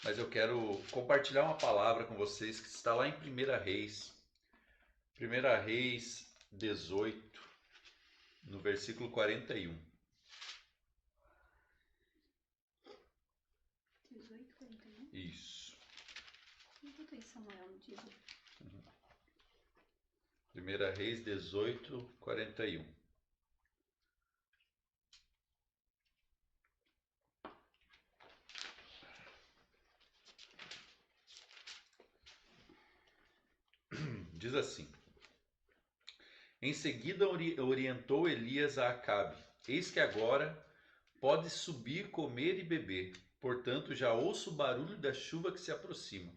mas eu quero compartilhar uma palavra com vocês que está lá em Primeira Reis 18, no versículo 41. 18, 41? Isso. Eu botei Samuel no dia. Primeira Reis 18, 41. Diz assim: Em seguida orientou Elias a Acabe: Eis que agora pode subir, comer e beber, portanto já ouço o barulho da chuva que se aproxima.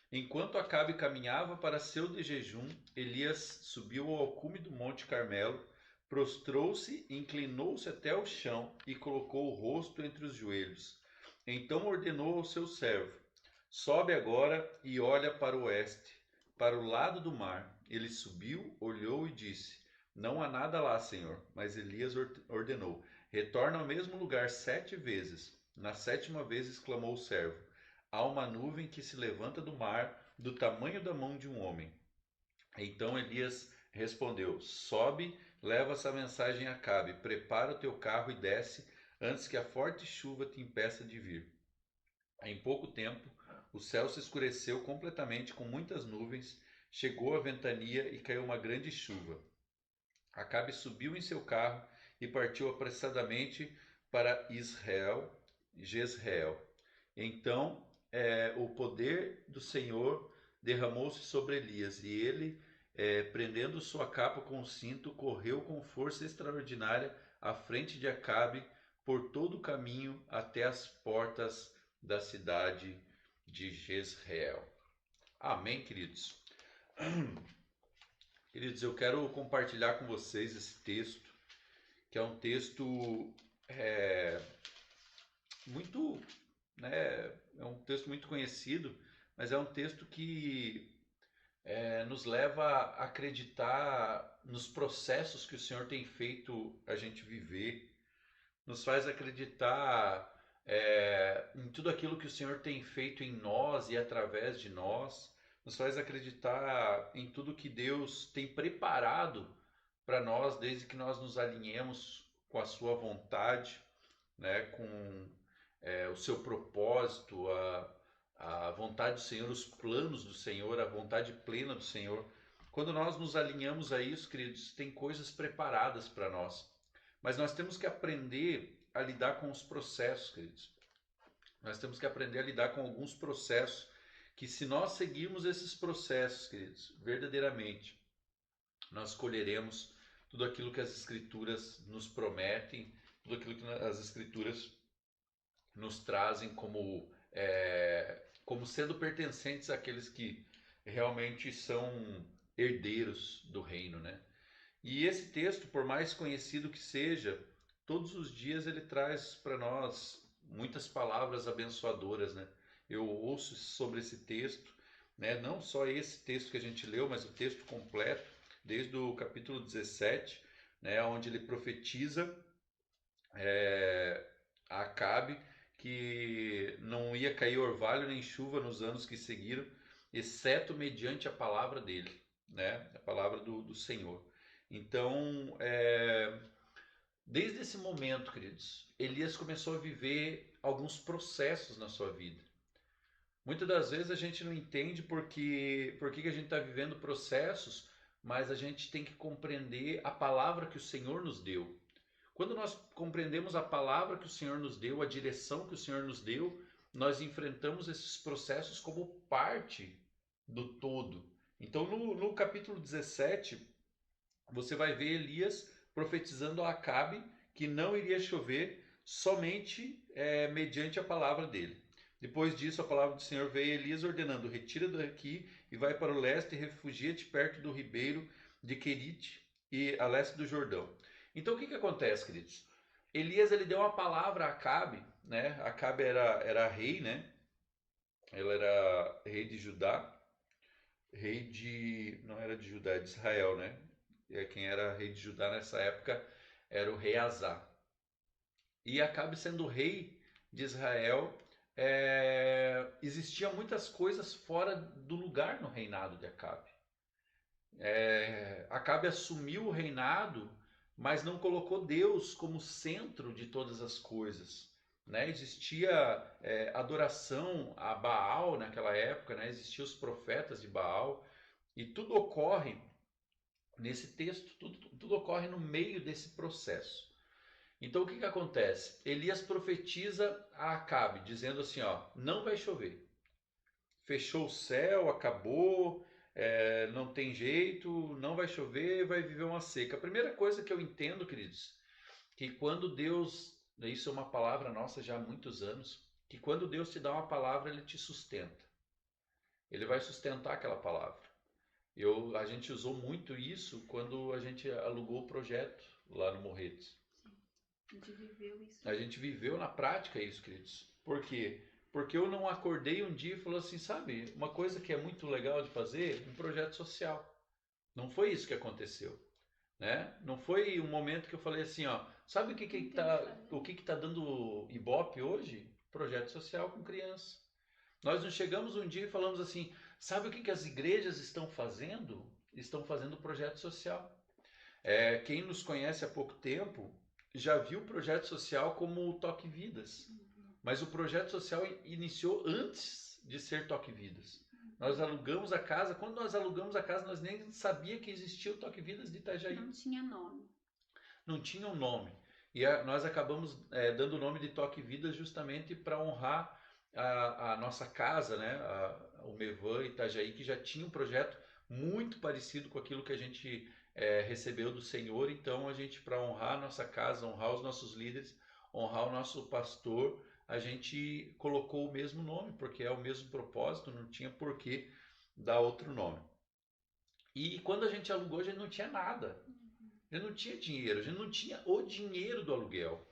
Enquanto Acabe caminhava para seu de jejum, Elias subiu ao cume do monte Carmelo, prostrou-se, inclinou-se até o chão e colocou o rosto entre os joelhos. Então ordenou ao seu servo: Sobe agora e olha para o oeste, para o lado do mar. Ele subiu, olhou e disse: Não há nada lá, Senhor. Mas Elias ordenou: Retorna ao mesmo lugar 7 vezes. Na 7ª vez exclamou o servo: Há uma nuvem que se levanta do mar, do tamanho da mão de um homem. Então Elias respondeu: Sobe, leva essa mensagem a Acabe, prepara o teu carro e desce, antes que a forte chuva te impeça de vir. Em pouco tempo, o céu se escureceu completamente com muitas nuvens, chegou a ventania e caiu uma grande chuva. Acabe subiu em seu carro e partiu apressadamente para Jezreel. Então o poder do Senhor derramou-se sobre Elias, e ele, prendendo sua capa com o cinto, correu com força extraordinária à frente de Acabe por todo o caminho até as portas da cidade de Jezreel. Amém, queridos? Queridos, eu quero compartilhar com vocês esse texto, que é um texto é, muito, né, é um texto muito conhecido, mas é um texto que nos leva a acreditar nos processos que o Senhor tem feito a gente viver, nos faz acreditar em tudo aquilo que o Senhor tem feito em nós e através de nós, nos faz acreditar em tudo que Deus tem preparado para nós desde que nós nos alinhemos com a sua vontade, né, com o seu propósito, a vontade do Senhor, os planos do Senhor, a vontade plena do Senhor. Quando nós nos alinhamos a isso, queridos, tem coisas preparadas para nós. Mas nós temos que aprender a lidar com os processos, queridos. Nós temos que aprender a lidar com alguns processos que, se nós seguirmos esses processos, queridos, verdadeiramente, nós colheremos tudo aquilo que as Escrituras nos prometem, tudo aquilo que as Escrituras nos trazem como sendo pertencentes àqueles que realmente são herdeiros do reino, né? E esse texto, por mais conhecido que seja, todos os dias ele traz para nós muitas palavras abençoadoras, né? Eu ouço sobre esse texto, né? Não só esse texto que a gente leu, mas o texto completo, desde o capítulo 17, né? Onde ele profetiza a Acabe que não ia cair orvalho nem chuva nos anos que seguiram, exceto mediante a palavra dele, né? A palavra do Senhor. Então, desde esse momento, queridos, Elias começou a viver alguns processos na sua vida. Muitas das vezes a gente não entende por que a gente está vivendo processos, mas a gente tem que compreender a palavra que o Senhor nos deu. Quando nós compreendemos a palavra que o Senhor nos deu, a direção que o Senhor nos deu, nós enfrentamos esses processos como parte do todo. Então, no capítulo 17, você vai ver Elias profetizando a Acabe que não iria chover somente mediante a palavra dele. Depois disso, a palavra do Senhor veio a Elias ordenando: retira daqui e vai para o leste e refugia-te perto do ribeiro de Querite e a leste do Jordão. Então, o que acontece, queridos? Elias ele deu uma palavra a Acabe, né? Acabe era rei, né? Ele era rei de Judá, não era de Judá, é de Israel, né? Quem era rei de Judá nessa época era o rei Azá. E Acabe sendo rei de Israel, existiam muitas coisas fora do lugar no reinado de Acabe. Acabe assumiu o reinado, mas não colocou Deus como centro de todas as coisas. Né? Existia adoração a Baal naquela época, né? Existiam os profetas de Baal, e tudo ocorre nesse texto, tudo ocorre no meio desse processo. Então o que acontece? Elias profetiza a Acabe, dizendo assim, ó, não vai chover. Fechou o céu, acabou, não tem jeito, não vai chover, vai viver uma seca. A primeira coisa que eu entendo, queridos, que quando Deus, isso é uma palavra nossa já há muitos anos, que quando Deus te dá uma palavra, Ele te sustenta. Ele vai sustentar aquela palavra. A gente usou muito isso quando a gente alugou o projeto lá no Morretes. A gente viveu isso. A gente viveu na prática isso, queridos. Por quê? Porque eu não acordei um dia e falei assim, sabe, uma coisa que é muito legal de fazer, um projeto social. Não foi isso que aconteceu. Né? Não foi um momento que eu falei assim, ó, sabe o que tá dando Ibope hoje? Projeto social com criança. Nós não chegamos um dia e falamos assim, sabe o que as igrejas estão fazendo? Estão fazendo projeto social. Quem nos conhece há pouco tempo já viu o projeto social como o Toque Vidas. Mas o projeto social iniciou antes de ser Toque Vidas. Nós alugamos a casa. Quando nós alugamos a casa, nós nem sabia que existia o Toque Vidas de Itajaí. Não tinha nome. Não tinha um nome. E nós acabamos dando o nome de Toque Vidas justamente para honrar a nossa casa, né? O Mevan Itajaí, que já tinha um projeto muito parecido com aquilo que a gente recebeu do Senhor. Então, a gente, para honrar a nossa casa, honrar os nossos líderes, honrar o nosso pastor, a gente colocou o mesmo nome, porque é o mesmo propósito, não tinha por que dar outro nome. E quando a gente alugou, a gente não tinha nada. A gente não tinha dinheiro, a gente não tinha o dinheiro do aluguel.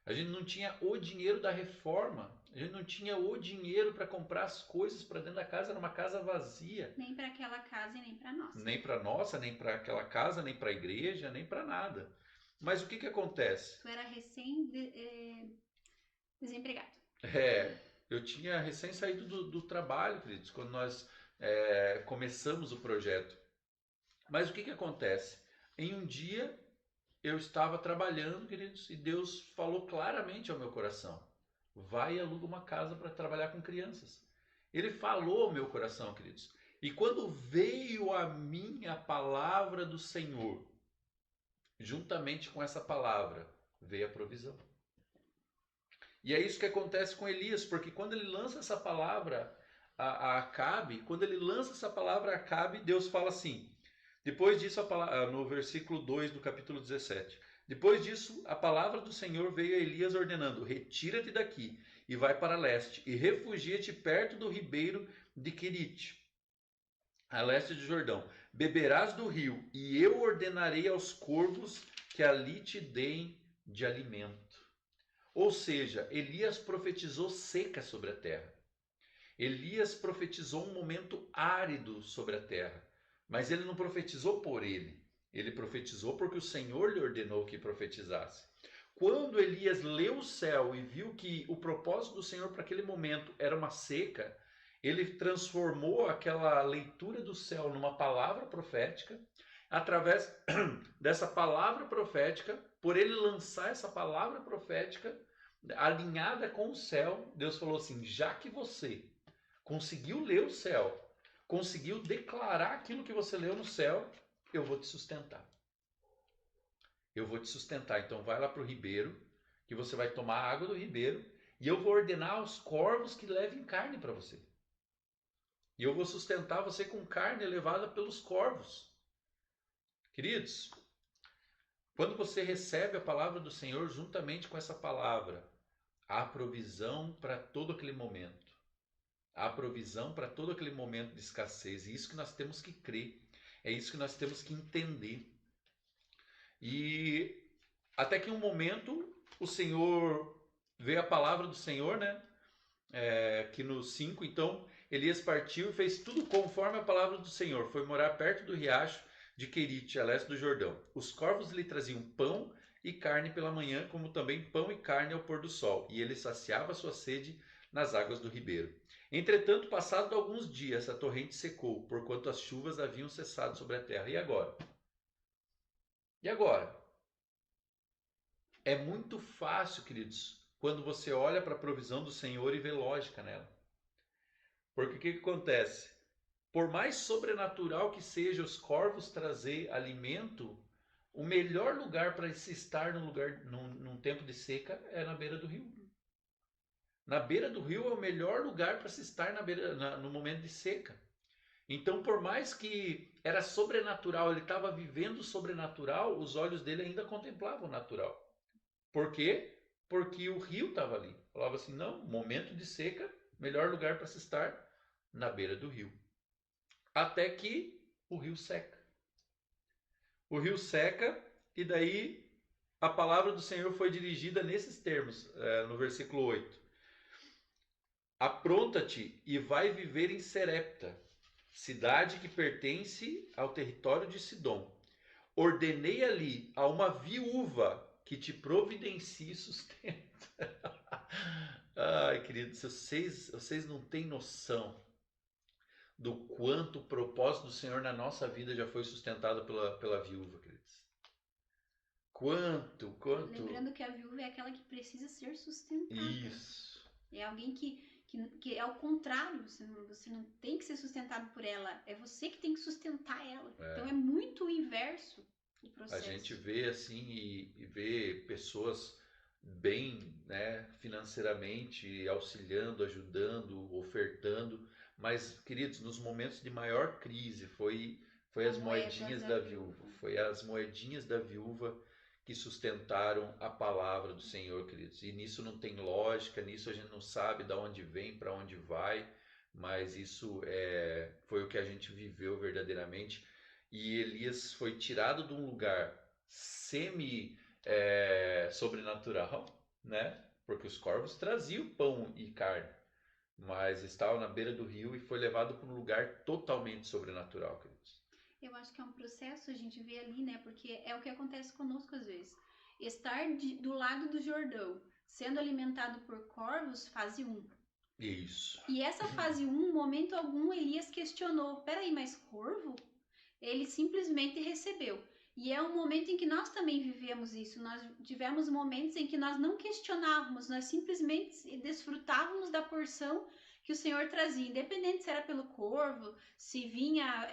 A gente não tinha o dinheiro da reforma. A gente não tinha o dinheiro para comprar as coisas para dentro da casa. Era uma casa vazia. Nem para aquela casa e nem para nossa. Nem para nossa, nem para aquela casa, nem para a igreja, nem para nada. Mas o que acontece? Tu era desempregado. Eu tinha recém saído do trabalho, queridos, quando nós começamos o projeto. Mas o que acontece? Em um dia eu estava trabalhando, queridos, e Deus falou claramente ao meu coração: vai e aluga uma casa para trabalhar com crianças. Ele falou ao meu coração, queridos. E quando veio a mim a palavra do Senhor, juntamente com essa palavra, veio a provisão. E é isso que acontece com Elias, porque quando ele lança essa palavra a Acabe, Deus fala assim, depois disso, no versículo 2 do capítulo 17, depois disso, a palavra do Senhor veio a Elias ordenando: retira-te daqui e vai para leste, e refugia-te perto do ribeiro de Querite, a leste de Jordão. Beberás do rio, e eu ordenarei aos corvos que ali te deem de alimento. Ou seja, Elias profetizou seca sobre a terra. Elias profetizou um momento árido sobre a terra. Mas ele não profetizou por ele. Ele profetizou porque o Senhor lhe ordenou que profetizasse. Quando Elias leu o céu e viu que o propósito do Senhor para aquele momento era uma seca, ele transformou aquela leitura do céu numa palavra profética. Através dessa palavra profética, por ele lançar essa palavra profética alinhada com o céu, Deus falou assim: já que você conseguiu ler o céu, conseguiu declarar aquilo que você leu no céu, eu vou te sustentar. Eu vou te sustentar. Então vai lá para o ribeiro, que você vai tomar a água do ribeiro, e eu vou ordenar aos corvos que levem carne para você. E eu vou sustentar você com carne levada pelos corvos. Queridos, quando você recebe a palavra do Senhor, juntamente com essa palavra, há provisão para todo aquele momento. Há provisão para todo aquele momento de escassez. E isso que nós temos que crer. É isso que nós temos que entender. E até que um momento o Senhor, veio a palavra do Senhor, né? Que no 5, então, Elias partiu e fez tudo conforme a palavra do Senhor. Foi morar perto do riacho de Querite, a leste do Jordão. Os corvos lhe traziam pão e carne pela manhã, como também pão e carne ao pôr do sol. E ele saciava sua sede nas águas do ribeiro. Entretanto, passado alguns dias, a torrente secou, porquanto as chuvas haviam cessado sobre a terra. E agora? E agora? É muito fácil, queridos, quando você olha para a provisão do Senhor e vê lógica nela. Porque o que acontece? Por mais sobrenatural que seja os corvos trazer alimento, o melhor lugar para se estar num tempo de seca é na beira do rio. Na beira do rio é o melhor lugar para se estar no momento de seca. Então, por mais que era sobrenatural, ele estava vivendo o sobrenatural, os olhos dele ainda contemplavam o natural. Por quê? Porque o rio estava ali. Falava assim, não, momento de seca, melhor lugar para se estar na beira do rio. Até que o rio seca. O rio seca e daí a palavra do Senhor foi dirigida nesses termos, no versículo 8. Apronta-te e vai viver em Serepta, cidade que pertence ao território de Sidom. Ordenei ali a uma viúva que te providencie sustento. Ai, queridos, vocês não têm noção do quanto o propósito do Senhor na nossa vida já foi sustentado pela viúva, queridos. Quanto. Lembrando que a viúva é aquela que precisa ser sustentada. Isso. É alguém que é ao contrário, você não tem que ser sustentado por ela, é você que tem que sustentar ela. Então é muito o inverso o processo. A gente vê assim e vê pessoas bem, né, financeiramente, auxiliando, ajudando, ofertando, mas, queridos, nos momentos de maior crise foi as moedinhas da viúva. Foi as moedinhas da viúva que sustentaram a palavra do Senhor, queridos. E nisso não tem lógica, nisso a gente não sabe de onde vem, para onde vai, mas isso foi o que a gente viveu verdadeiramente. E Elias foi tirado de um lugar sobrenatural, né? Porque os corvos traziam pão e carne, mas estava na beira do rio e foi levado para um lugar totalmente sobrenatural, queridos. Eu acho que é um processo, a gente vê ali, né? Porque é o que acontece conosco às vezes. Estar do lado do Jordão, sendo alimentado por corvos, fase 1. Isso. E essa fase 1, momento algum, Elias questionou: peraí, mas corvo? Ele simplesmente recebeu. E é um momento em que nós também vivemos isso. Nós tivemos momentos em que nós não questionávamos, nós simplesmente desfrutávamos da porção que o Senhor trazia, independente se era pelo corvo, se vinha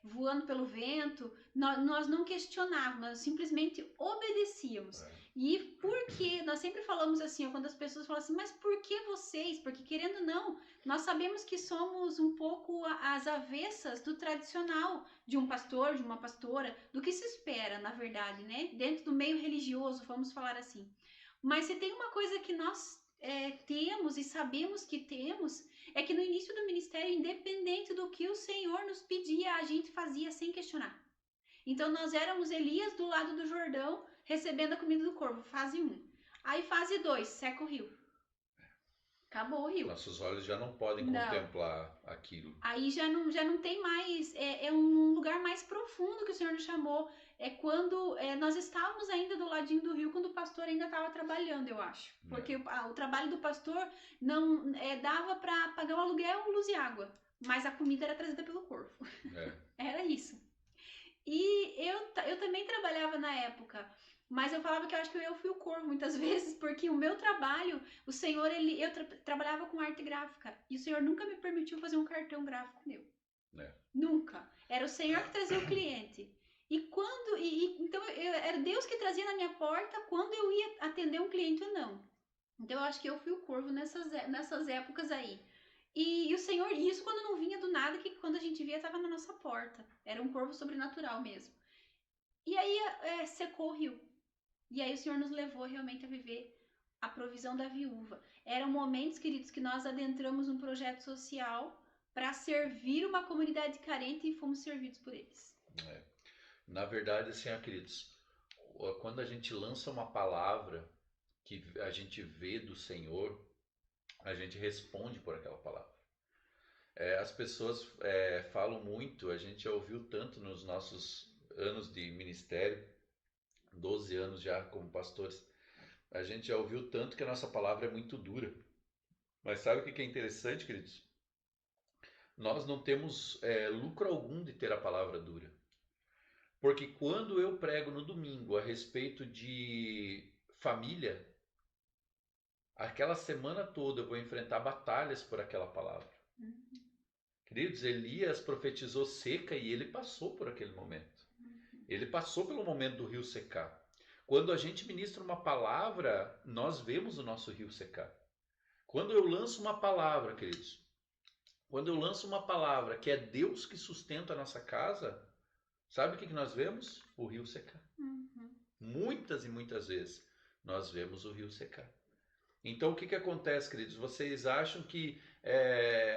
voando pelo vento, nós não questionávamos, nós simplesmente obedecíamos. E por que? Nós sempre falamos assim, quando as pessoas falam assim, mas por que vocês? Porque querendo ou não, nós sabemos que somos um pouco as avessas do tradicional, de um pastor, de uma pastora, do que se espera, na verdade, né? Dentro do meio religioso, vamos falar assim. Mas se tem uma coisa que nós temos e sabemos que temos, é que no início do ministério, independente do que o Senhor nos pedia, a gente fazia sem questionar. Então nós éramos Elias do lado do Jordão, recebendo a comida do corvo, fase 1. Aí fase 2, seca o rio. Acabou o rio. Nossos olhos já não podem contemplar aquilo. Aí já não tem mais, é um lugar mais profundo que o Senhor nos chamou. É quando nós estávamos ainda do ladinho do rio, quando o pastor ainda estava trabalhando, eu acho. Porque o trabalho do pastor não dava para pagar o aluguel, luz e água. Mas a comida era trazida pelo corvo. Era isso. E eu também trabalhava na época. Mas eu falava que eu acho que eu fui o corvo muitas vezes, porque o meu trabalho, o Senhor, eu trabalhava com arte gráfica, e o Senhor nunca me permitiu fazer um cartão gráfico meu. Nunca. Era o Senhor que trazia o cliente. Então era Deus que trazia na minha porta quando eu ia atender um cliente ou não. Então eu acho que eu fui o corvo nessas épocas aí. E o Senhor, isso quando não vinha do nada, que quando a gente via estava na nossa porta. Era um corvo sobrenatural mesmo. E aí secou o rio. E aí o Senhor nos levou realmente a viver a provisão da viúva. Eram momentos, queridos, que nós adentramos um projeto social para servir uma comunidade carente e fomos servidos por eles. Na verdade, assim, queridos, quando a gente lança uma palavra que a gente vê do Senhor, a gente responde por aquela palavra. As pessoas falam muito, a gente já ouviu tanto nos nossos anos de ministério, 12 anos já como pastores, a gente já ouviu tanto que a nossa palavra é muito dura. Mas sabe o que é interessante, queridos? Nós não temos lucro algum de ter a palavra dura. Porque quando eu prego no domingo a respeito de família, aquela semana toda eu vou enfrentar batalhas por aquela palavra. Queridos, Elias profetizou seca e ele passou por aquele momento. Ele passou pelo momento do rio secar. Quando a gente ministra uma palavra, nós vemos o nosso rio secar. Quando eu lanço uma palavra, queridos, quando eu lanço uma palavra que é Deus que sustenta a nossa casa, sabe o que nós vemos? O rio secar. Muitas e muitas vezes nós vemos o rio secar. Então o que acontece, queridos? Vocês acham que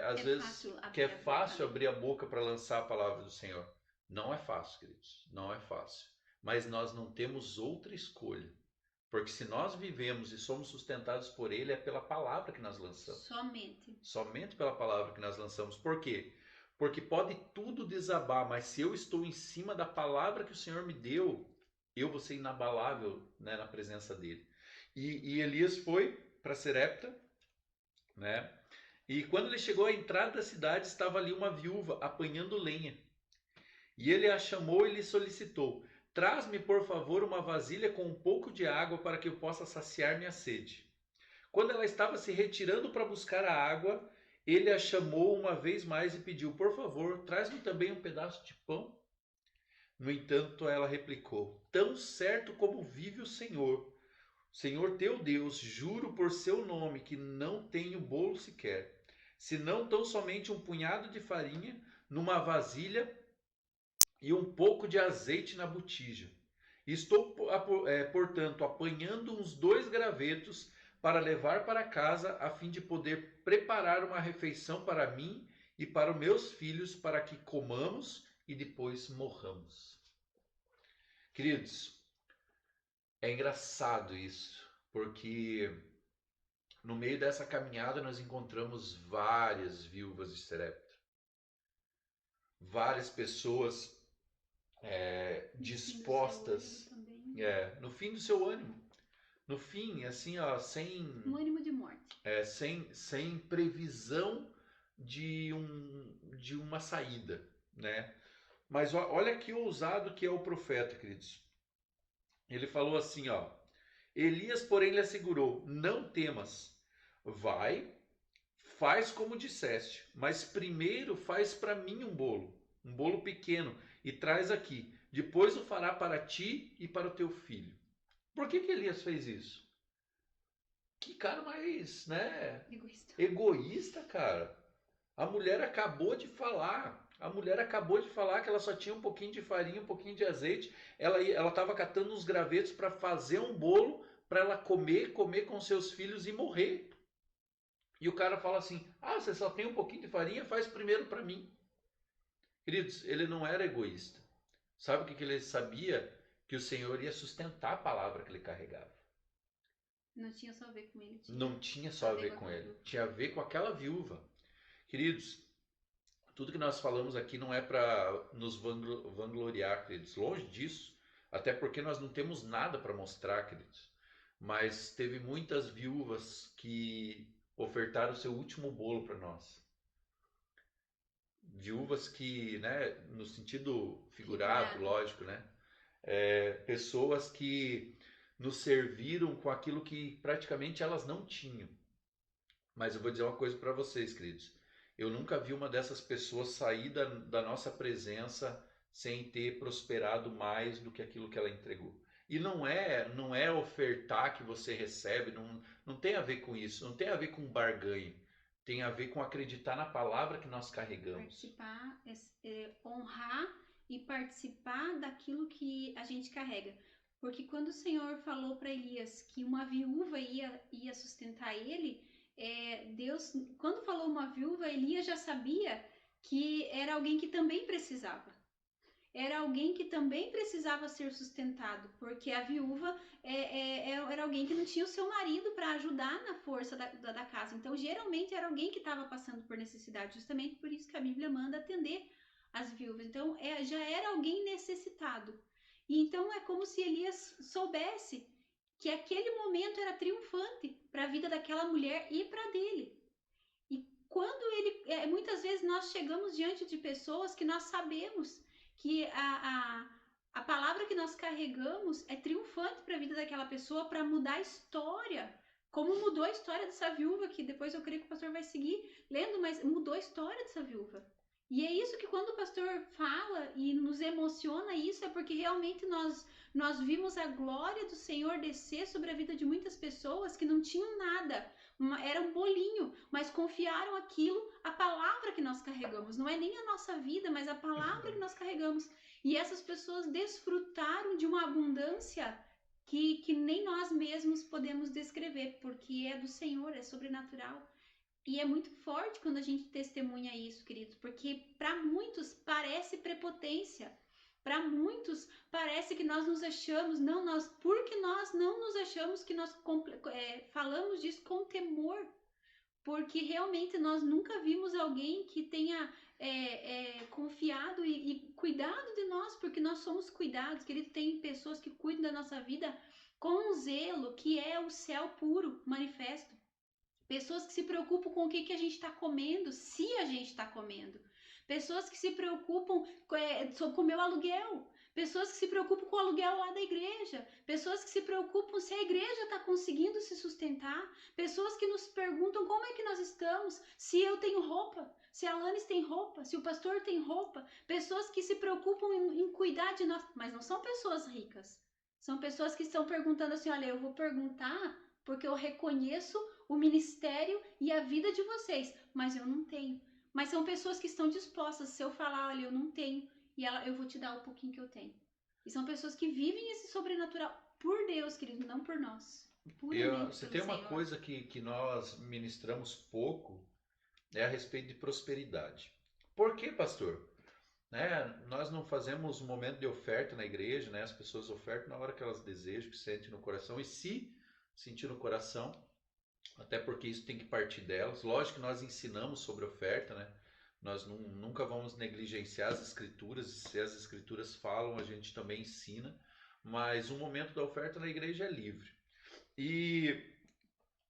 às vezes que é fácil abrir a boca para lançar a palavra do Senhor? Não é fácil, queridos. Não é fácil. Mas nós não temos outra escolha. Porque se nós vivemos e somos sustentados por Ele, é pela palavra que nós lançamos. Somente. Somente pela palavra que nós lançamos. Por quê? Porque pode tudo desabar, mas se eu estou em cima da palavra que o Senhor me deu, eu vou ser inabalável, né, na presença dEle. E Elias foi para Serepta, né? E quando ele chegou à entrada da cidade, estava ali uma viúva apanhando lenha. E ele a chamou e lhe solicitou: traz-me, por favor, uma vasilha com um pouco de água para que eu possa saciar minha sede. Quando ela estava se retirando para buscar a água, ele a chamou uma vez mais e pediu: por favor, traz-me também um pedaço de pão. No entanto, ela replicou: tão certo como vive o Senhor teu Deus, juro por seu nome que não tenho bolo sequer, senão tão somente um punhado de farinha numa vasilha e um pouco de azeite na botija. Estou, portanto, apanhando uns 2 gravetos para levar para casa, a fim de poder preparar uma refeição para mim e para os meus filhos, para que comamos e depois morramos. Queridos, é engraçado isso, porque no meio dessa caminhada nós encontramos várias viúvas de Serepta. Várias pessoas dispostas no fim do seu ânimo. No fim, assim, ó, um ânimo de morte. Sem previsão de uma saída, né? Mas olha que ousado que é o profeta, queridos. Ele falou assim, ó: Elias, porém, lhe assegurou: não temas, vai, faz como disseste, mas primeiro faz para mim um bolo pequeno, e traz aqui. Depois o fará para ti e para o teu filho. Por que Elias fez isso? Que cara mais, né? Egoísta, cara. A mulher acabou de falar. A mulher acabou de falar que ela só tinha um pouquinho de farinha, um pouquinho de azeite. Ela estava catando uns gravetos para fazer um bolo para ela comer com seus filhos e morrer. E o cara fala assim: ah, você só tem um pouquinho de farinha? Faz primeiro para mim. Queridos, ele não era egoísta. Sabe o que ele sabia? Que o Senhor ia sustentar a palavra que ele carregava. Não tinha só a ver com ele. Não tinha só a ver com ele. Tinha a ver com aquela viúva. Queridos, tudo que nós falamos aqui não é para nos vangloriar, queridos. Longe disso. Até porque nós não temos nada para mostrar, queridos. Mas teve muitas viúvas que ofertaram o seu último bolo para nós. Viúvas que, né, no sentido figurado, lógico, né? Pessoas que nos serviram com aquilo que praticamente elas não tinham. Mas eu vou dizer uma coisa para vocês, queridos. Eu nunca vi uma dessas pessoas sair da nossa presença sem ter prosperado mais do que aquilo que ela entregou. E não é ofertar que você recebe, não tem a ver com isso, não tem a ver com barganho. Tem a ver com acreditar na palavra que nós carregamos. Participar, honrar e participar daquilo que a gente carrega. Porque quando o Senhor falou para Elias que uma viúva ia sustentar ele, Deus, quando falou uma viúva, Elias já sabia que era alguém que também precisava. Era alguém que também precisava ser sustentado, porque a viúva era alguém que não tinha o seu marido para ajudar na força da casa. Então, geralmente, era alguém que estava passando por necessidade, justamente por isso que a Bíblia manda atender as viúvas. Então, já era alguém necessitado. E então, é como se Elias soubesse que aquele momento era triunfante para a vida daquela mulher e para dele. quando ele, muitas vezes nós chegamos diante de pessoas que nós sabemos que a palavra que nós carregamos é triunfante para a vida daquela pessoa, para mudar a história. Como mudou a história dessa viúva, que depois eu creio que o pastor vai seguir lendo, mas mudou a história dessa viúva. E é isso que quando o pastor fala e nos emociona isso, é porque realmente nós vimos a glória do Senhor descer sobre a vida de muitas pessoas que não tinham nada, era um bolinho, mas confiaram aquilo, a palavra que nós carregamos, não é nem a nossa vida, mas a palavra que nós carregamos. E essas pessoas desfrutaram de uma abundância que nem nós mesmos podemos descrever, porque é do Senhor, é sobrenatural. E é muito forte quando a gente testemunha isso, queridos, porque para muitos parece prepotência. Para muitos parece que nós nos achamos, porque nós não nos achamos que nós falamos disso com temor. Porque realmente nós nunca vimos alguém que tenha confiado e cuidado de nós, porque nós somos cuidados, querido. Tem pessoas que cuidam da nossa vida com um zelo, que é o céu puro, manifesto. Pessoas que se preocupam com o que a gente está comendo, se a gente está comendo. Pessoas que se preocupam com o meu aluguel. Pessoas que se preocupam com o aluguel lá da igreja. Pessoas que se preocupam se a igreja está conseguindo se sustentar. Pessoas que nos perguntam como é que nós estamos, se eu tenho roupa, se a Alanis tem roupa, se o pastor tem roupa. Pessoas que se preocupam em cuidar de nós, mas não são pessoas ricas. São pessoas que estão perguntando assim, olha, eu vou perguntar porque eu reconheço o ministério e a vida de vocês, mas eu não tenho. Mas são pessoas que estão dispostas, se eu falar, olha, eu não tenho, e eu vou te dar o pouquinho que eu tenho. E são pessoas que vivem esse sobrenatural por Deus, querido, não por nós. Você tem uma coisa que nós ministramos pouco, a respeito de prosperidade. Por que, pastor? Nós não fazemos um momento de oferta na igreja, as pessoas ofertam na hora que elas desejam, que sentem no coração, e se sentir no coração, até porque isso tem que partir delas. Lógico que nós ensinamos sobre oferta, Nós nunca vamos negligenciar as escrituras, e se as escrituras falam, a gente também ensina, mas o momento da oferta na igreja é livre.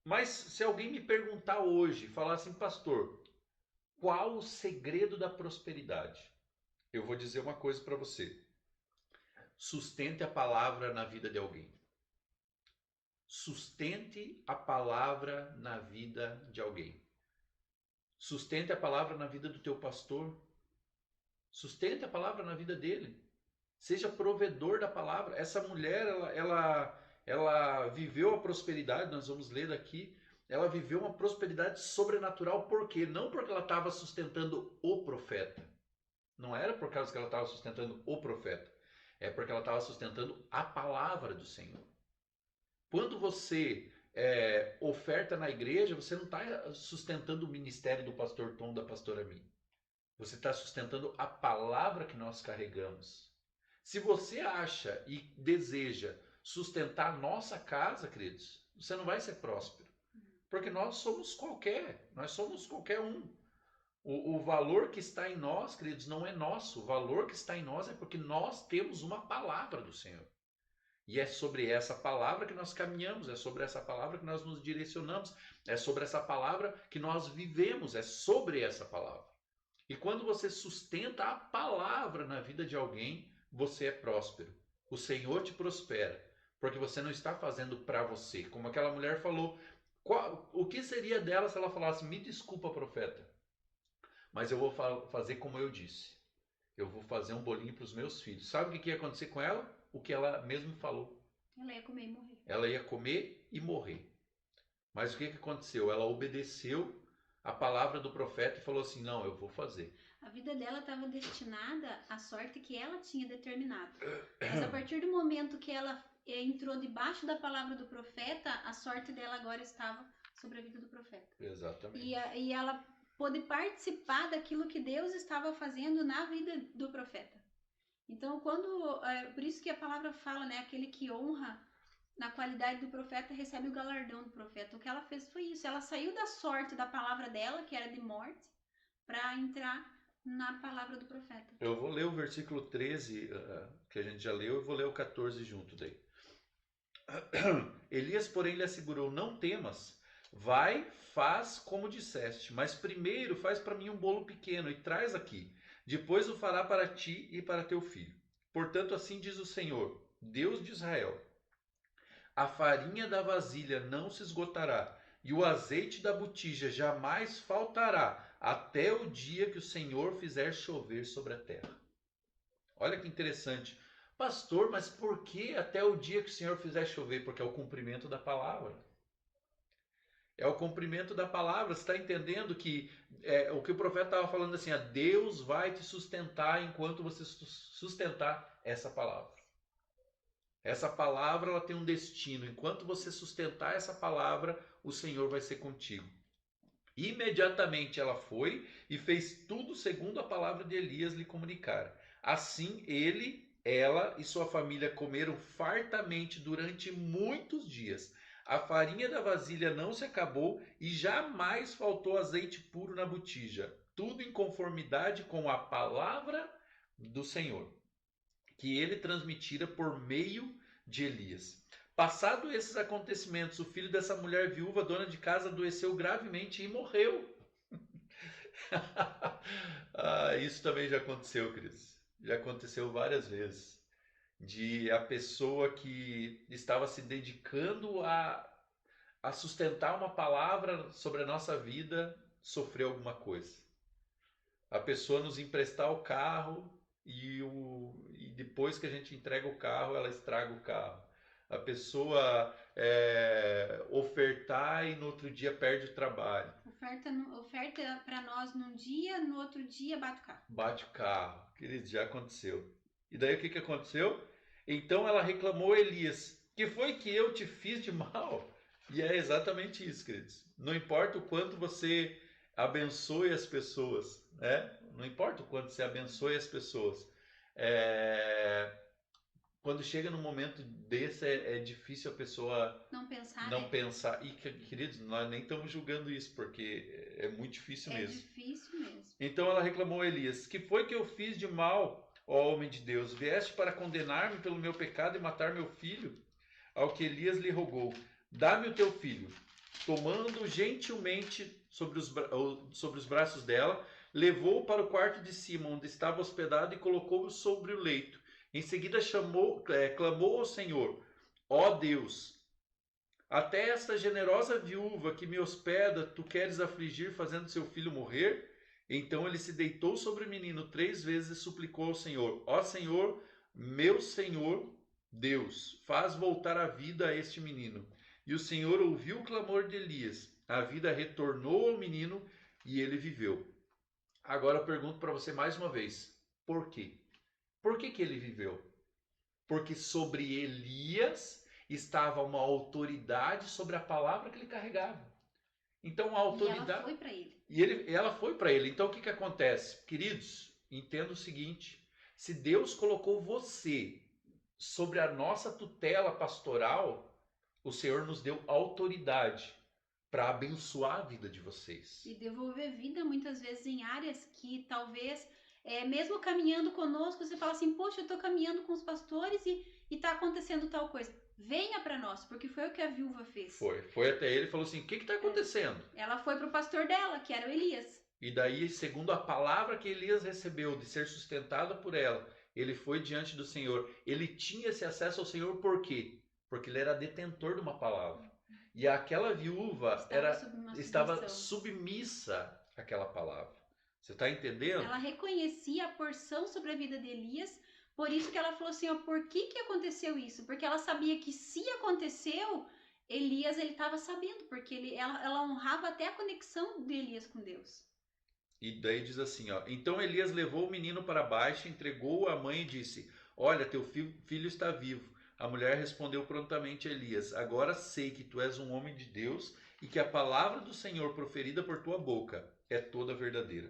Mas se alguém me perguntar hoje, falar assim, pastor, qual o segredo da prosperidade? Eu vou dizer uma coisa para você. Sustente a palavra na vida de alguém. Sustente a palavra na vida de alguém. Sustente a palavra na vida do teu pastor. Sustente a palavra na vida dele. Seja provedor da palavra. Essa mulher, ela viveu a prosperidade, nós vamos ler daqui. Ela viveu uma prosperidade sobrenatural. Por quê? Não porque ela estava sustentando o profeta. Não era por causa que ela estava sustentando o profeta. É porque ela estava sustentando a palavra do Senhor. Quando você oferta na igreja, você não está sustentando o ministério do pastor Tom, da pastora Mi. Você está sustentando a palavra que nós carregamos. Se você acha e deseja sustentar a nossa casa, queridos, você não vai ser próspero. Porque nós somos qualquer um. O valor que está em nós, queridos, não é nosso. O valor que está em nós é porque nós temos uma palavra do Senhor. E é sobre essa palavra que nós caminhamos, é sobre essa palavra que nós nos direcionamos, é sobre essa palavra que nós vivemos, é sobre essa palavra. E quando você sustenta a palavra na vida de alguém, você é próspero. O Senhor te prospera, porque você não está fazendo para você. Como aquela mulher falou, o que seria dela se ela falasse, me desculpa, profeta, mas eu vou fazer como eu disse. Eu vou fazer um bolinho para os meus filhos. Sabe o que ia acontecer com ela? O que ela mesmo falou. Ela ia comer e morrer. Ela ia comer e morrer. Mas o que aconteceu? Ela obedeceu a palavra do profeta e falou assim, não, eu vou fazer. A vida dela estava destinada à sorte que ela tinha determinado. Mas a partir do momento que ela entrou debaixo da palavra do profeta, a sorte dela agora estava sobre a vida do profeta. Exatamente. E ela pôde participar daquilo que Deus estava fazendo na vida do profeta. Então, por isso que a palavra fala, aquele que honra na qualidade do profeta recebe o galardão do profeta. O que ela fez foi isso. Ela saiu da sorte da palavra dela, que era de morte, para entrar na palavra do profeta. Eu vou ler o versículo 13, que a gente já leu, e vou ler o 14 junto daí. Elias, porém, lhe assegurou, não temas, Vai, faz como disseste, mas primeiro faz para mim um bolo pequeno e traz aqui. Depois o fará para ti e para teu filho. Portanto, assim diz o Senhor, Deus de Israel: a farinha da vasilha não se esgotará, e o azeite da botija jamais faltará, até o dia que o Senhor fizer chover sobre a terra. Olha que interessante. Pastor, mas por que até o dia que o Senhor fizer chover? Porque é o cumprimento da palavra. É o cumprimento da palavra. Você está entendendo que o que o profeta estava falando assim, Deus vai te sustentar enquanto você sustentar essa palavra. Essa palavra ela tem um destino. Enquanto você sustentar essa palavra, o Senhor vai ser contigo. Imediatamente ela foi e fez tudo segundo a palavra de Elias lhe comunicara. Assim ele, ela e sua família comeram fartamente durante muitos dias. A farinha da vasilha não se acabou e jamais faltou azeite puro na botija. Tudo em conformidade com a palavra do Senhor, que ele transmitira por meio de Elias. Passado esses acontecimentos, o filho dessa mulher viúva, dona de casa, adoeceu gravemente e morreu. Isso também já aconteceu, Cris. Já aconteceu várias vezes. De a pessoa que estava se dedicando a sustentar uma palavra sobre a nossa vida sofrer alguma coisa. A pessoa nos emprestar o carro e depois que a gente entrega o carro, ela estraga o carro. A pessoa ofertar e no outro dia perde o trabalho. Oferta para nós num dia, no outro dia bate o carro. Bate o carro. Querido, já aconteceu. E daí o que aconteceu? Então ela reclamou a Elias: que foi que eu te fiz de mal? E é exatamente isso, queridos. Não importa o quanto você abençoe as pessoas, né? Não importa o quanto você abençoe as pessoas. Quando chega num momento desse, é difícil a pessoa não pensar. E, queridos, nós nem estamos julgando isso, porque é muito difícil mesmo. É difícil mesmo. Então ela reclamou a Elias: que foi que eu fiz de mal, ó homem de Deus? Vieste para condenar-me pelo meu pecado e matar meu filho? Ao que Elias lhe rogou: dá-me o teu filho. Tomando gentilmente sobre os braços dela, levou-o para o quarto de cima, onde estava hospedado, e colocou-o sobre o leito. Em seguida clamou ao Senhor: ó Deus, até esta generosa viúva que me hospeda, tu queres afligir fazendo seu filho morrer? Então ele se deitou sobre o menino 3 vezes e suplicou ao Senhor: ó Senhor, meu Senhor Deus, faz voltar a vida a este menino. E o Senhor ouviu o clamor de Elias. A vida retornou ao menino e ele viveu. Agora eu pergunto para você mais uma vez: por quê? Por que ele viveu? Porque sobre Elias estava uma autoridade sobre a palavra que ele carregava. Então a autoridade. E ela foi para ele. Ela foi para ele. Então o que acontece? Queridos, entenda o seguinte: se Deus colocou você sobre a nossa tutela pastoral, o Senhor nos deu autoridade para abençoar a vida de vocês. E devolver vida muitas vezes em áreas que talvez, mesmo caminhando conosco, você fala assim, poxa, eu estou caminhando com os pastores e está acontecendo tal coisa. Venha para nós, porque foi o que a viúva fez. Foi até ele e falou assim, o que está acontecendo? Ela foi para o pastor dela, que era o Elias. E daí, segundo a palavra que Elias recebeu de ser sustentada por ela, ele foi diante do Senhor. Ele tinha esse acesso ao Senhor por quê? Porque ele era detentor de uma palavra. E aquela viúva estava submissa àquela palavra. Você está entendendo? Ela reconhecia a porção sobre a vida de Elias, por isso que ela falou assim, ó, por que aconteceu isso? Porque ela sabia que se aconteceu, Elias ele estava sabendo, porque ela honrava até a conexão de Elias com Deus. E daí diz assim, ó, então Elias levou o menino para baixo, entregou-o à mãe e disse: olha, teu filho está vivo. A mulher respondeu prontamente a Elias: agora sei que tu és um homem de Deus e que a palavra do Senhor proferida por tua boca é toda verdadeira.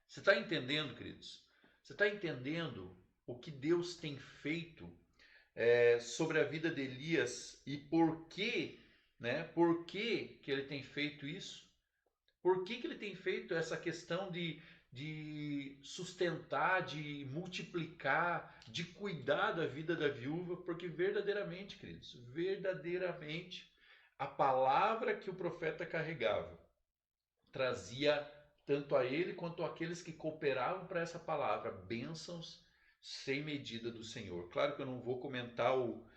Você está entendendo, queridos? Você está entendendo o que Deus tem feito sobre a vida de Elias e por que, né? Por que ele tem feito isso? Por que ele tem feito essa questão de sustentar, de multiplicar, de cuidar da vida da viúva? Porque verdadeiramente, queridos, verdadeiramente A palavra que o profeta carregava trazia tanto a ele quanto àqueles que cooperavam para essa palavra bênçãos sem medida do Senhor. Claro que eu não vou comentar o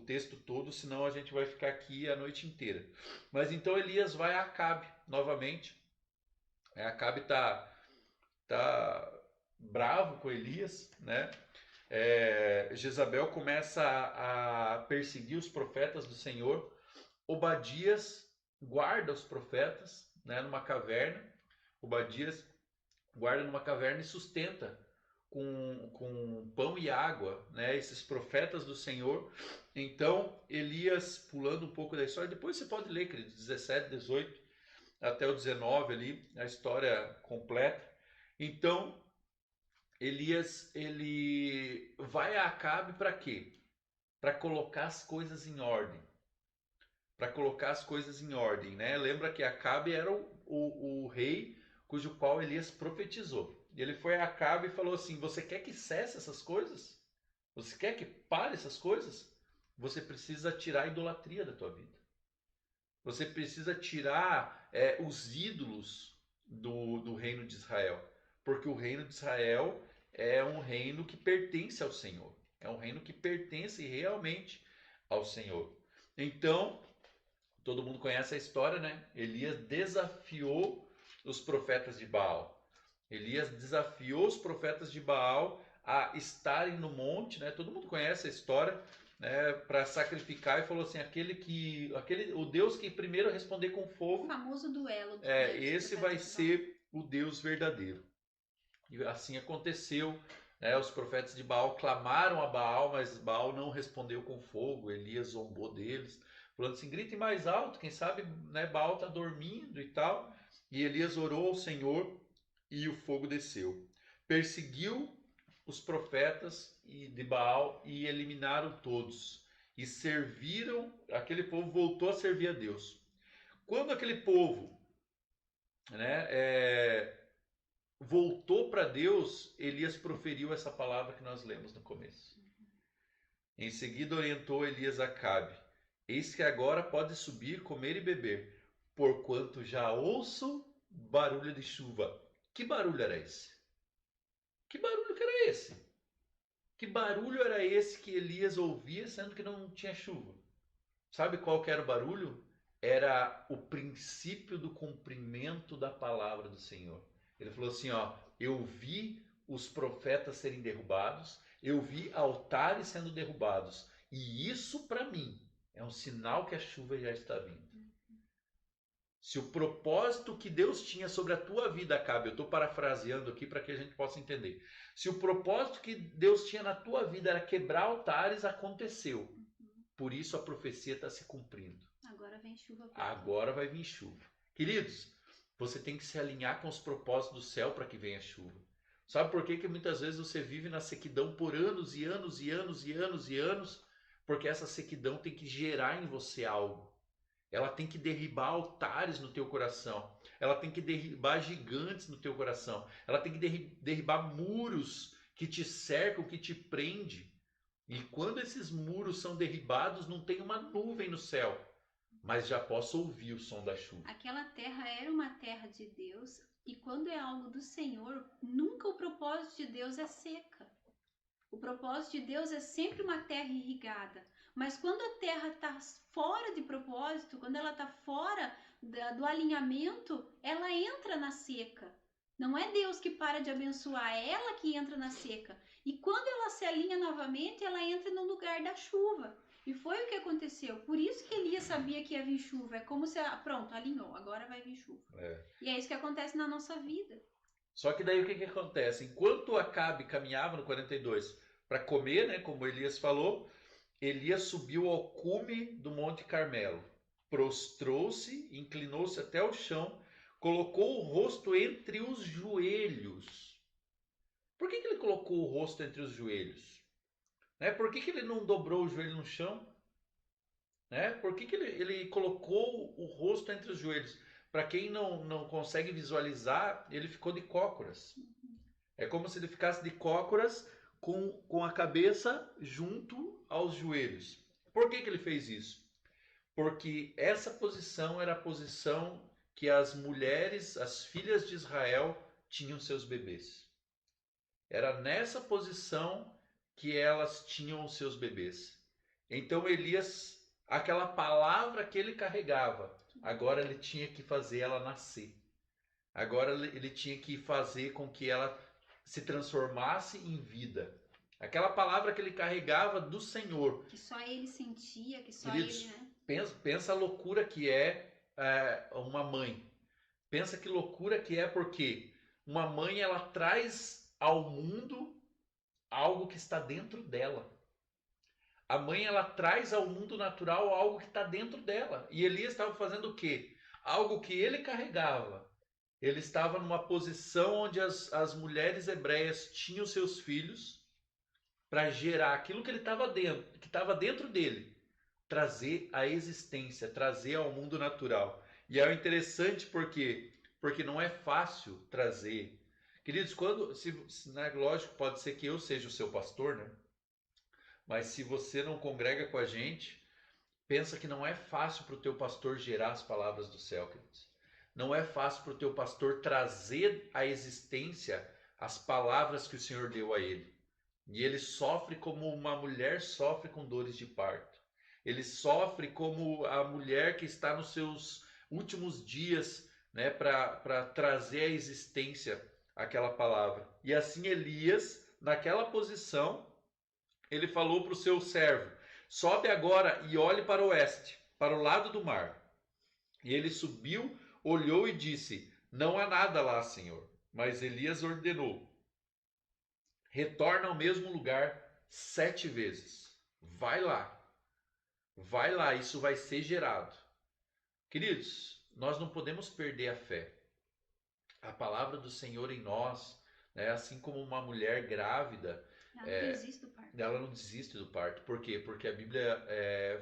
texto todo, senão a gente vai ficar aqui a noite inteira. Mas então Elias vai a Acabe novamente. Acabe tá bravo com Elias, né? Jezabel começa a perseguir os profetas do Senhor. Obadias guarda os profetas, né, numa caverna. Obadias guarda numa caverna e sustenta com pão e água, né, esses profetas do Senhor. Então, Elias, pulando um pouco da história, depois você pode ler, querido, 17, 18 até o 19 ali, a história completa. Então, Elias, ele vai a Acabe para quê? Para colocar as coisas em ordem. Para colocar as coisas em ordem, né? Lembra que Acabe era o rei cujo qual Elias profetizou. E ele foi a Acabe e falou assim: você quer que cesse essas coisas? Você quer que pare essas coisas? Você precisa tirar a idolatria da tua vida. Você precisa tirar os ídolos do reino de Israel. Porque o reino de Israel é um reino que pertence ao Senhor. É um reino que pertence realmente ao Senhor. Então, todo mundo conhece a história, né? Elias desafiou os profetas de Baal. Elias desafiou os profetas de Baal a estarem no monte, né? Todo mundo conhece a história, né? Para sacrificar e falou assim: o Deus que primeiro responder com fogo, O famoso duelo. Esse vai ser o Deus verdadeiro. E assim aconteceu. Né? Os profetas de Baal clamaram a Baal, mas Baal não respondeu com fogo. Elias zombou deles, falando assim: gritem mais alto, quem sabe, né, Baal está dormindo e tal. E Elias orou ao Senhor e o fogo desceu. Perseguiu os profetas de Baal e eliminaram todos. E serviram, aquele povo voltou a servir a Deus. Quando aquele povo, né, voltou para Deus, Elias proferiu essa palavra que nós lemos no começo. Em seguida orientou Elias a Acabe: eis que agora pode subir, comer e beber, porquanto já ouço barulho de chuva. Que barulho era esse? Que barulho que era esse? Que barulho era esse que Elias ouvia, sendo que não tinha chuva? Sabe qual que era o barulho? Era o princípio do cumprimento da palavra do Senhor. Ele falou assim, ó: eu vi os profetas serem derrubados, eu vi altares sendo derrubados, e isso para mim é um sinal que a chuva já está vindo. Se o propósito que Deus tinha sobre a tua vida, Acabe, eu estou parafraseando aqui para que a gente possa entender. Se o propósito que Deus tinha na tua vida era quebrar altares, aconteceu. Por isso a profecia está se cumprindo. Agora vem chuva. Agora vai vir chuva. Queridos, você tem que se alinhar com os propósitos do céu para que venha chuva. Sabe por que muitas vezes você vive na sequidão por anos e anos e anos e anos e anos? Porque essa sequidão tem que gerar em você algo. Ela tem que derribar altares no teu coração. Ela tem que derribar gigantes no teu coração. Ela tem que derribar muros que te cercam, que te prendem. E quando esses muros são derribados, não tem uma nuvem no céu, mas já posso ouvir o som da chuva. Aquela terra era uma terra de Deus, e quando é algo do Senhor, nunca o propósito de Deus é seca. O propósito de Deus é sempre uma terra irrigada. Mas quando a terra está fora de propósito, quando ela está fora do alinhamento, ela entra na seca. Não é Deus que para de abençoar, é ela que entra na seca. E quando ela se alinha novamente, ela entra no lugar da chuva. E foi o que aconteceu. Por isso que Elias sabia que ia vir chuva. É como se, pronto, alinhou, agora vai vir chuva. E é isso que acontece na nossa vida. Só que daí o que acontece? Enquanto Acabe caminhava no 42 para comer, né, como Elias falou, Elias subiu ao cume do Monte Carmelo, prostrou-se, inclinou-se até o chão, colocou o rosto entre os joelhos. Por que ele colocou o rosto entre os joelhos? Né? Por que ele não dobrou o joelho no chão? Né? Por que ele colocou o rosto entre os joelhos? Para quem não consegue visualizar, ele ficou de cócoras. É como se ele ficasse de cócoras com a cabeça junto aos joelhos. Por que ele fez isso? porque essa posição era a posição que as mulheres, as filhas de Israel, tinham seus bebês. Era nessa posição que elas tinham os seus bebês. Então Elias, aquela palavra que ele carregava, agora ele tinha que fazer ela nascer. Agora ele tinha que fazer com que ela se transformasse em vida. Aquela palavra que ele carregava do Senhor. Que só ele sentia, que só Queridos, ele, né? pensa a loucura que é uma mãe. Pensa que loucura que é, porque uma mãe, ela traz ao mundo algo que está dentro dela. A mãe, ela traz ao mundo natural algo que está dentro dela. E Elias estava fazendo o quê? Algo que ele carregava. Ele estava numa posição onde as mulheres hebreias tinham seus filhos para gerar aquilo que ele estava dentro, que estava dentro dele, trazer a existência, trazer ao mundo natural. E é interessante porque não é fácil trazer. Queridos, né, lógico, pode ser que eu seja o seu pastor, né? Mas se você não congrega com a gente, pensa que não é fácil para o teu pastor gerar as palavras do céu, queridos. Não é fácil para o teu pastor trazer à existência as palavras que o Senhor deu a ele. E ele sofre como uma mulher sofre com dores de parto. Ele sofre como a mulher que está nos seus últimos dias, né, para trazer à existência aquela palavra. E assim Elias, naquela posição, ele falou para o seu servo: sobe agora e olhe para o oeste, para o lado do mar. E ele subiu, olhou e disse: não há nada lá, Senhor. Mas Elias ordenou: retorna ao mesmo lugar 7 vezes. Vai lá, isso vai ser gerado. Queridos, nós não podemos perder a fé. A palavra do Senhor em nós, né, assim como uma mulher grávida, Ela não desiste do parto. ela não desiste do parto. Por quê? Porque a Bíblia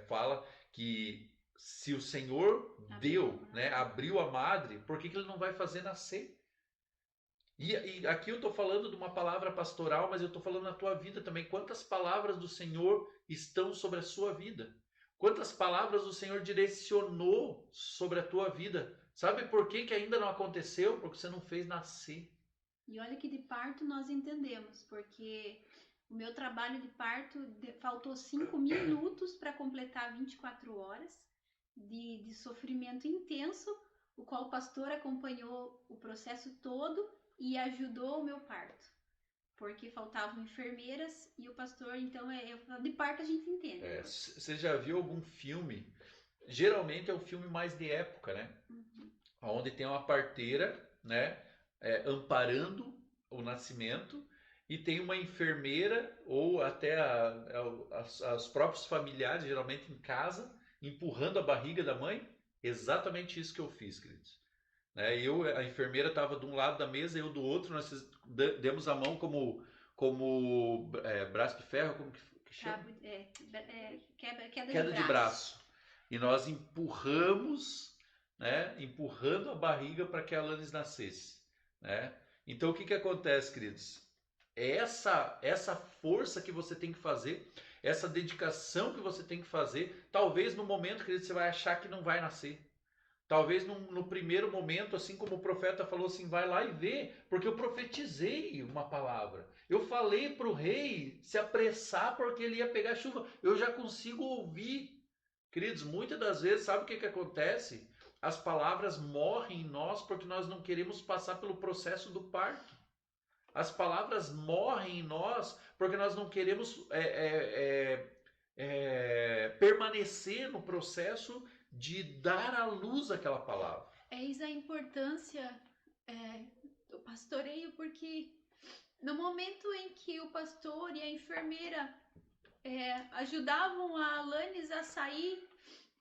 fala que se o Senhor abriu a madre, por que ele não vai fazer nascer? E aqui eu estou falando de uma palavra pastoral, mas eu estou falando na tua vida também. Quantas palavras do Senhor estão sobre a sua vida? Quantas palavras o Senhor direcionou sobre a tua vida? Sabe por que ainda não aconteceu? Porque você não fez nascer. E olha que de parto nós entendemos, porque o meu trabalho de parto faltou 5 minutos para completar 24 horas de sofrimento intenso, o qual o pastor acompanhou o processo todo e ajudou o meu parto. Porque faltavam enfermeiras e o pastor, então, de parto a gente entende. Você já viu algum filme? Geralmente é um filme mais de época, né? Uhum. Onde tem uma parteira, né? Amparando o nascimento, e tem uma enfermeira ou até os próprios familiares, geralmente em casa, empurrando a barriga da mãe. Exatamente isso que eu fiz, queridos. Né? A enfermeira estava de um lado da mesa, eu do outro, nós demos a mão como braço de ferro, como que chama? Queda de braço. E nós empurramos, né? Empurrando a barriga para que a Alanis nascesse, né? Então o que acontece, queridos? Essa força que você tem que fazer, essa dedicação que você tem que fazer, talvez no momento, querido, você vai achar que não vai nascer. Talvez no primeiro momento, assim como o profeta falou assim, vai lá e vê, porque eu profetizei uma palavra. Eu falei para o rei se apressar porque ele ia pegar chuva. Eu já consigo ouvir. Queridos, muitas das vezes, sabe o que acontece? As palavras morrem em nós porque nós não queremos passar pelo processo do parto. As palavras morrem em nós porque nós não queremos permanecer no processo de dar à luz aquela palavra. Eis a importância do pastoreio, porque no momento em que o pastor e a enfermeira ajudavam a Alanis a sair,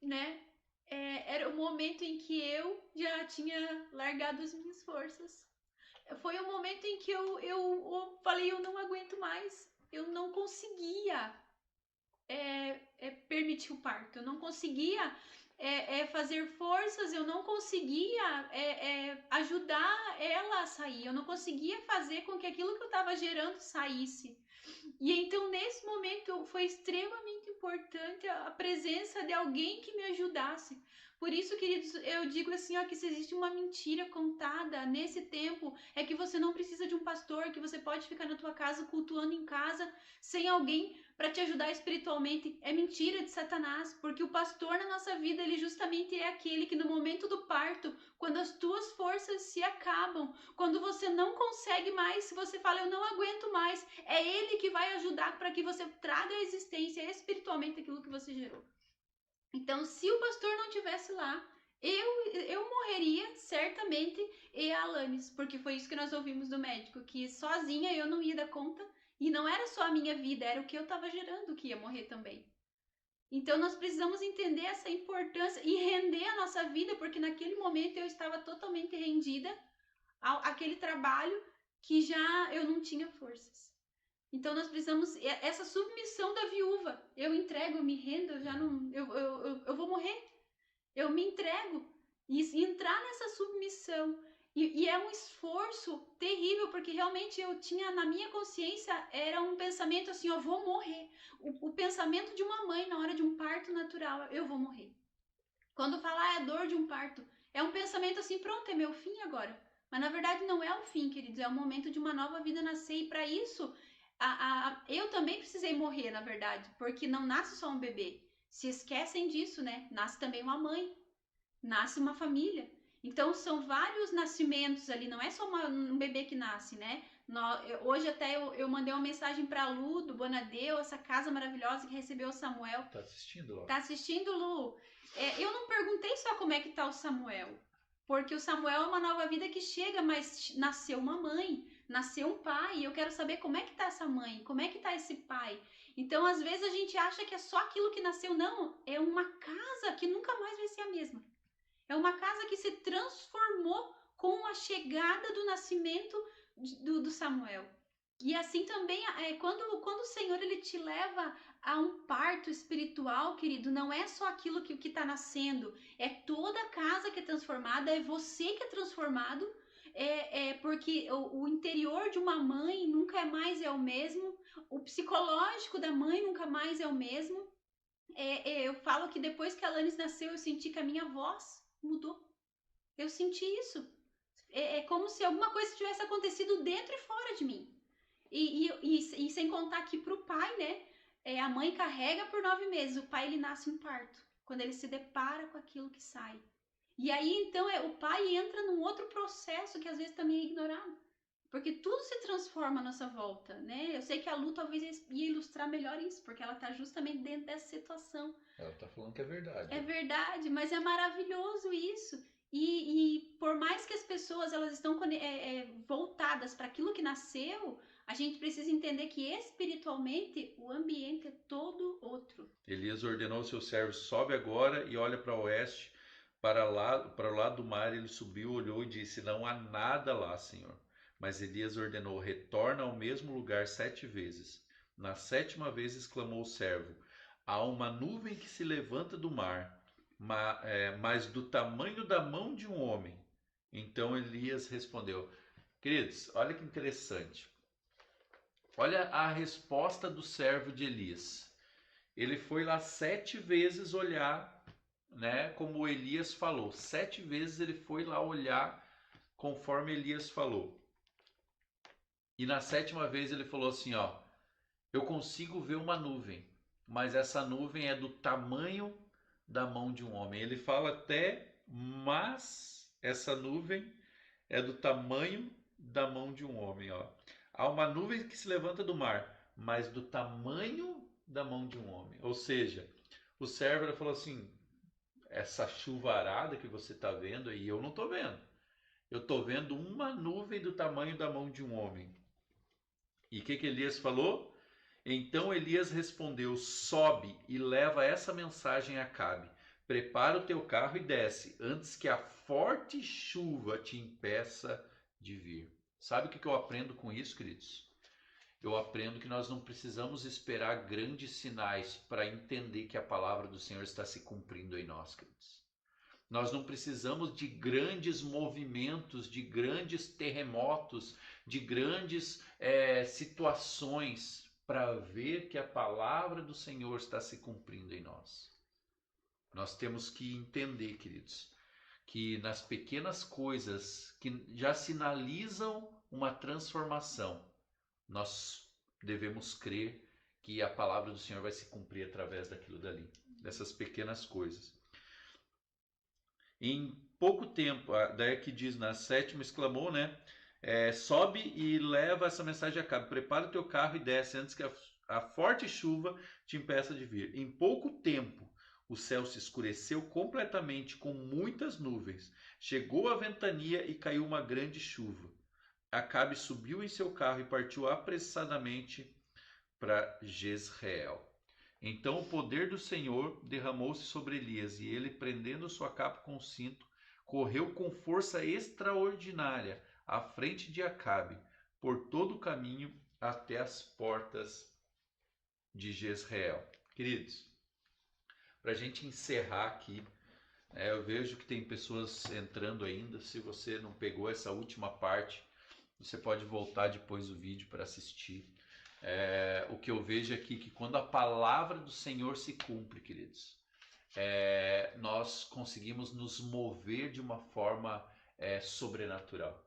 né? Era o momento em que eu já tinha largado as minhas forças. Foi o momento em que eu falei, eu não aguento mais. Eu não conseguia permitir o parto. Eu não conseguia fazer forças, eu não conseguia ajudar ela a sair. Eu não conseguia fazer com que aquilo que eu estava gerando saísse. E então, nesse momento, foi extremamente importante a presença de alguém que me ajudasse. Por isso, queridos, eu digo assim, ó, que se existe uma mentira contada nesse tempo, é que você não precisa de um pastor, que você pode ficar na tua casa, cultuando em casa, sem alguém para te ajudar espiritualmente. É mentira de Satanás, porque o pastor na nossa vida, ele justamente é aquele que no momento do parto, quando as tuas forças se acabam, quando você não consegue mais, se você fala, eu não aguento mais, é ele que vai ajudar para que você traga à existência espiritualmente aquilo que você gerou. Então, se o pastor não tivesse lá, eu morreria certamente e a Alanis, porque foi isso que nós ouvimos do médico, que sozinha eu não ia dar conta e não era só a minha vida, era o que eu estava gerando que ia morrer também. Então nós precisamos entender essa importância e render a nossa vida, porque naquele momento eu estava totalmente rendida àquele trabalho que já eu não tinha forças. Então nós precisamos essa submissão da viúva. Eu entrego, eu me rendo, eu já não, eu vou morrer. Eu me entrego e entrar nessa submissão. E é um esforço terrível, porque realmente eu tinha na minha consciência, era um pensamento assim, eu vou morrer. O pensamento de uma mãe na hora de um parto natural, eu vou morrer. Quando falar é a dor de um parto, é um pensamento assim, pronto, é meu fim agora. Mas na verdade não é o fim, queridos, é o momento de uma nova vida nascer. E para isso, eu também precisei morrer, na verdade, porque não nasce só um bebê. Se esquecem disso, né? Nasce também uma mãe, nasce uma família. Então são vários nascimentos ali, não é só um bebê que nasce, né? Hoje até eu mandei uma mensagem para a Lu, do Bonadeu, essa casa maravilhosa que recebeu o Samuel. Tá assistindo, Lu? Tá assistindo, Lu? Eu não perguntei só como é que tá o Samuel, porque o Samuel é uma nova vida que chega, mas nasceu uma mãe, nasceu um pai, e eu quero saber como é que tá essa mãe, como é que tá esse pai. Então, às vezes a gente acha que é só aquilo que nasceu, não, é uma casa que nunca mais vai ser a mesma. É uma casa que se transformou com a chegada do nascimento do Samuel. E assim também, quando o Senhor ele te leva a um parto espiritual, querido, não é só aquilo que está nascendo, é toda a casa que é transformada, é você que é transformado, porque o interior de uma mãe nunca mais é o mesmo, o psicológico da mãe nunca mais é o mesmo. Eu falo que depois que a Alanis nasceu, eu senti que a minha voz mudou. Eu senti isso. É como se alguma coisa tivesse acontecido dentro e fora de mim. E sem contar que para o pai, né? A mãe carrega por 9 meses, o pai ele nasce em parto, quando ele se depara com aquilo que sai. E aí então o pai entra num outro processo que às vezes também é ignorado. Porque tudo se transforma à nossa volta, né? Eu sei que a Lu talvez ia ilustrar melhor isso, porque ela tá justamente dentro dessa situação. Ela tá falando que é verdade. É verdade, mas é maravilhoso isso. E por mais que as pessoas elas estão voltadas para aquilo que nasceu, a gente precisa entender que espiritualmente o ambiente é todo outro. Elias ordenou ao seu servo, sobe agora e olha para o oeste, para o lado do mar. Ele subiu, olhou e disse, não há nada lá, Senhor. Mas Elias ordenou, retorna ao mesmo lugar 7 vezes. Na 7ª vez exclamou o servo, há uma nuvem que se levanta do mar, mas do tamanho da mão de um homem. Então Elias respondeu. Queridos, olha que interessante. Olha a resposta do servo de Elias. Ele foi lá 7 vezes olhar, né? Como Elias falou. 7 vezes ele foi lá olhar conforme Elias falou. E na 7ª vez ele falou assim, ó. Eu consigo ver uma nuvem, mas essa nuvem é do tamanho da mão de um homem. Ele fala até, mas essa nuvem é do tamanho da mão de um homem, ó. Há uma nuvem que se levanta do mar, mas do tamanho da mão de um homem. Ou seja, o servo falou assim, essa chuvarada que você está vendo aí, eu não estou vendo. Eu estou vendo uma nuvem do tamanho da mão de um homem. E o que Elias falou? Então Elias respondeu, sobe e leva essa mensagem a Acabe. Prepara o teu carro e desce, antes que a forte chuva te impeça de vir. Sabe o que eu aprendo com isso, queridos? Eu aprendo que nós não precisamos esperar grandes sinais para entender que a palavra do Senhor está se cumprindo em nós, queridos. Nós não precisamos de grandes movimentos, de grandes terremotos, de grandes situações para ver que a palavra do Senhor está se cumprindo em nós. Nós temos que entender, queridos, que nas pequenas coisas que já sinalizam uma transformação, nós devemos crer que a palavra do Senhor vai se cumprir através daquilo dali, dessas pequenas coisas. Em pouco tempo, daí que diz na 7ª, exclamou, né? Sobe e leva essa mensagem a cabo. Prepara o teu carro e desce antes que a forte chuva te impeça de vir. Em pouco tempo, o céu se escureceu completamente com muitas nuvens. Chegou a ventania e caiu uma grande chuva. Acabe subiu em seu carro e partiu apressadamente para Jezreel. Então o poder do Senhor derramou-se sobre Elias, e ele, prendendo sua capa com o cinto, correu com força extraordinária à frente de Acabe, por todo o caminho até as portas de Jezreel. Queridos, para a gente encerrar aqui, eu vejo que tem pessoas entrando ainda. Se você não pegou essa última parte, você pode voltar depois do vídeo para assistir. O que eu vejo aqui é que quando a palavra do Senhor se cumpre, queridos, nós conseguimos nos mover de uma forma sobrenatural.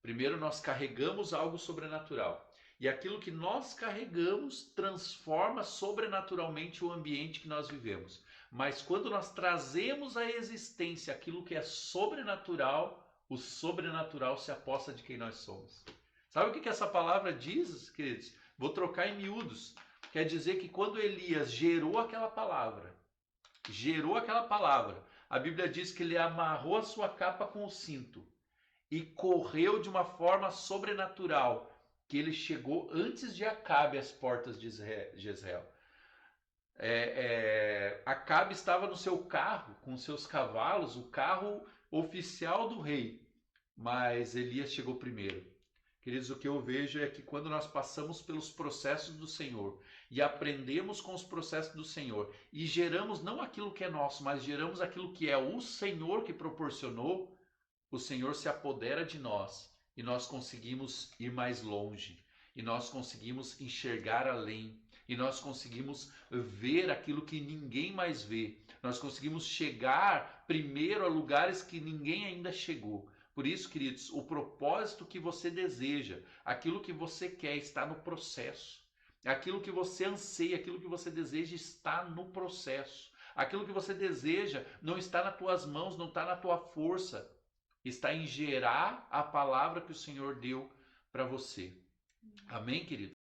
Primeiro, nós carregamos algo sobrenatural. E aquilo que nós carregamos transforma sobrenaturalmente o ambiente que nós vivemos. Mas quando nós trazemos à existência aquilo que é sobrenatural, o sobrenatural se aposta de quem nós somos. Sabe o que essa palavra diz, queridos? Vou trocar em miúdos. Quer dizer que quando Elias gerou aquela palavra, a Bíblia diz que ele amarrou a sua capa com o cinto e correu de uma forma sobrenatural, que ele chegou antes de Acabe às portas de Jezreel. Acabe estava no seu carro, com seus cavalos, o carro oficial do rei, mas Elias chegou primeiro. Queridos, o que eu vejo é que quando nós passamos pelos processos do Senhor e aprendemos com os processos do Senhor e geramos não aquilo que é nosso, mas geramos aquilo que é o Senhor que proporcionou, o Senhor se apodera de nós e nós conseguimos ir mais longe, e nós conseguimos enxergar além, e nós conseguimos ver aquilo que ninguém mais vê. Nós conseguimos chegar primeiro a lugares que ninguém ainda chegou. Por isso, queridos, o propósito que você deseja, aquilo que você quer está no processo. Aquilo que você anseia, aquilo que você deseja está no processo. Aquilo que você deseja não está nas tuas mãos, não está na tua força. Está em gerar a palavra que o Senhor deu para você. Amém, querido?